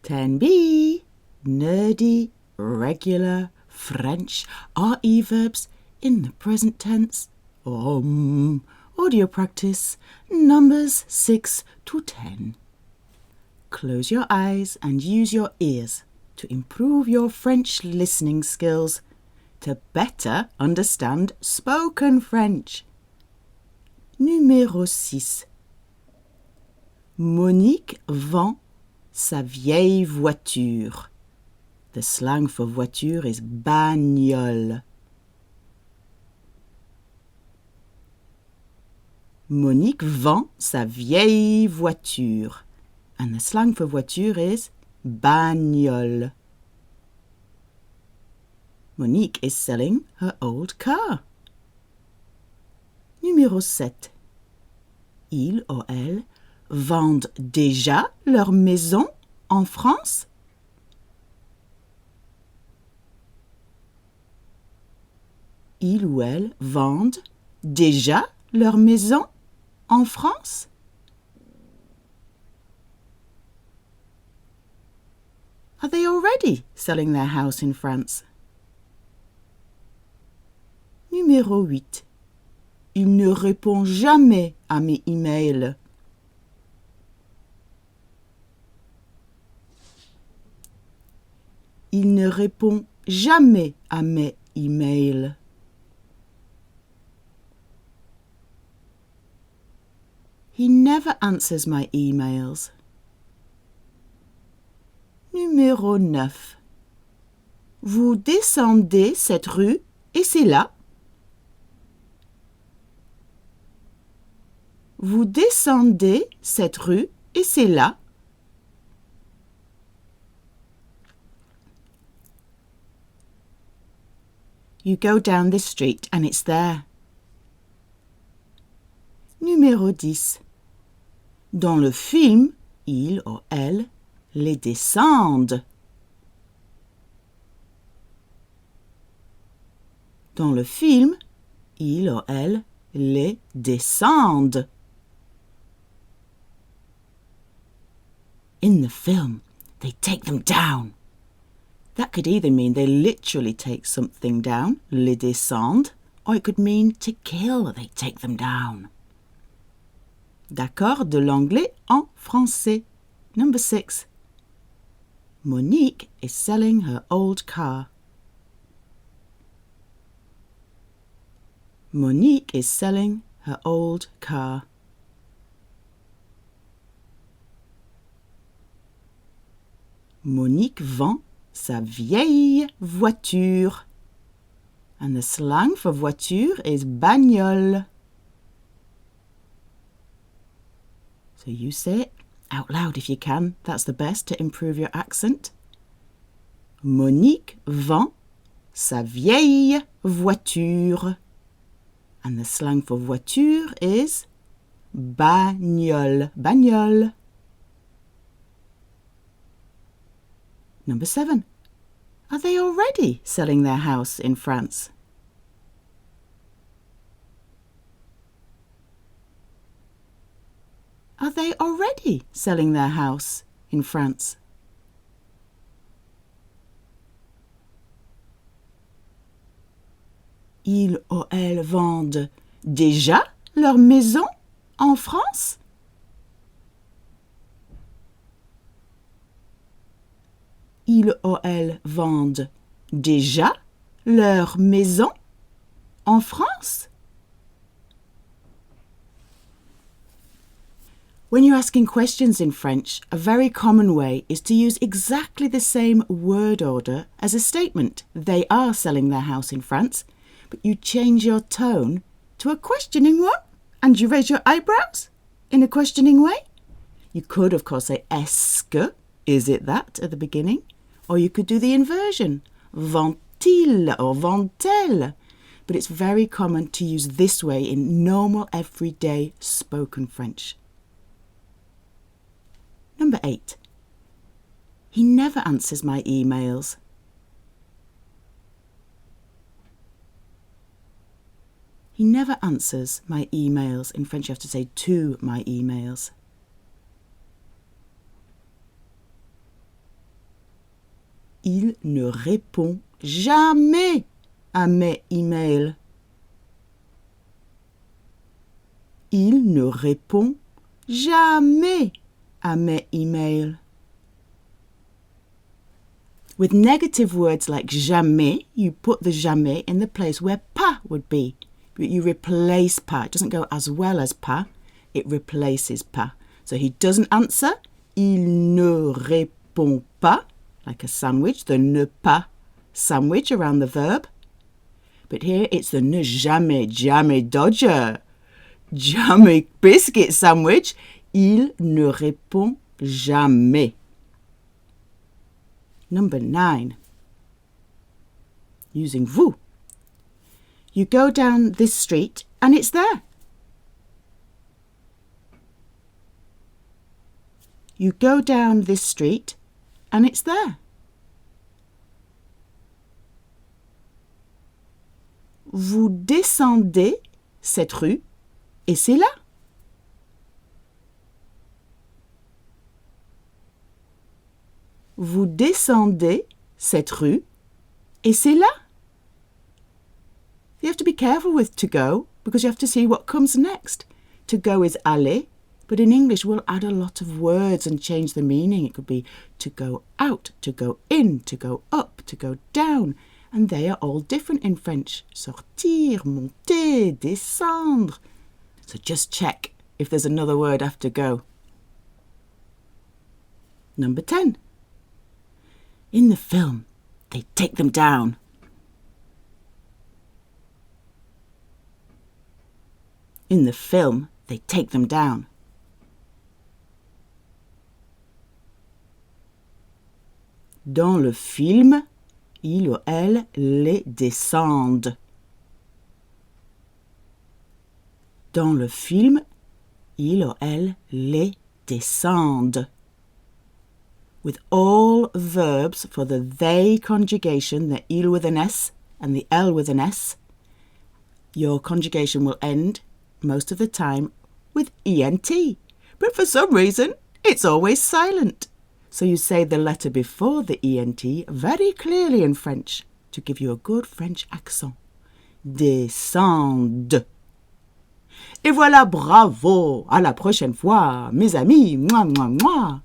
10b. Nerdy, regular, French, RE verbs in the present tense. Audio practice, numbers 6 to 10. Close your eyes and use your ears to improve your French listening skills to better understand spoken French. Numéro 6. Monique vend sa vieille voiture. The slang for voiture is bagnole. Monique vend sa vieille voiture. And the slang for voiture is bagnole. Monique is selling her old car. Numéro 7. Il ou elle vendent déjà leur maison en France? Il ou elle vendent déjà leur maison en France? Are they already selling their house in France? Numéro 8. Il ne répond jamais à mes emails. Il ne répond jamais à mes emails. He never answers my emails. Numéro 9. Vous descendez cette rue et c'est là. Vous descendez cette rue et c'est là. You go down this street and it's there. Numéro 10. Dans le film, il ou elle les descendent. Dans le film, il ou elle les descendent. In the film, they take them down. That could either mean they literally take something down, les descendent, or it could mean to kill, they take them down. D'accord de l'anglais en français. Number 6. Monique is selling her old car. Monique is selling her old car. Monique vend sa vieille voiture. And the slang for voiture is bagnole. So you say it out loud if you can. That's the best to improve your accent. Monique vend sa vieille voiture. And the slang for voiture is bagnole. Bagnole. Number 7. Are they already selling their house in France? Are they already selling their house in France? Ils ou elles vendent déjà leur maison en France? Ils ou elles vendent déjà leur maison en France? When you're asking questions in French, a very common way is to use exactly the same word order as a statement. They are selling their house in France, but you change your tone to a questioning one, and you raise your eyebrows in a questioning way. You could, of course, say est-ce que, is it that, at the beginning, or you could do the inversion, vend-il or vend-elle, but it's very common to use this way in normal, everyday spoken French. Number 8. He never answers my emails. He never answers my emails. In French, you have to say to my emails. Il ne répond jamais à mes emails. Il ne répond jamais à mes emails. With negative words like jamais, you put the jamais in the place where pas would be. But you replace pas. It doesn't go as well as pas. It replaces pas. So he doesn't answer. Il ne répond pas, like a sandwich, the ne pas sandwich around the verb. But here it's the ne jamais, jamais dodger, jamais biscuit sandwich. Il ne répond jamais. Number 9. Using vous. You go down this street and it's there. You go down this street and it's there. Vous descendez cette rue et c'est là. Vous descendez cette rue et c'est là. You have to be careful with to go because you have to see what comes next. To go is aller, but in English we'll add a lot of words and change the meaning. It could be to go out, to go in, to go up, to go down. And they are all different in French. Sortir, monter, descendre. So just check if there's another word after go. Number 10. In the film, they take them down. In the film, they take them down. Dans le film, il ou elle les descendent. Dans le film, il ou elle les descendent. With all verbs for the they conjugation, the il with an S and the L with an S, your conjugation will end most of the time with ENT. But for some reason, it's always silent. So you say the letter before the ENT very clearly in French to give you a good French accent. Descende. Et voilà, bravo! À la prochaine fois, mes amis! Mouah, mouah, mouah!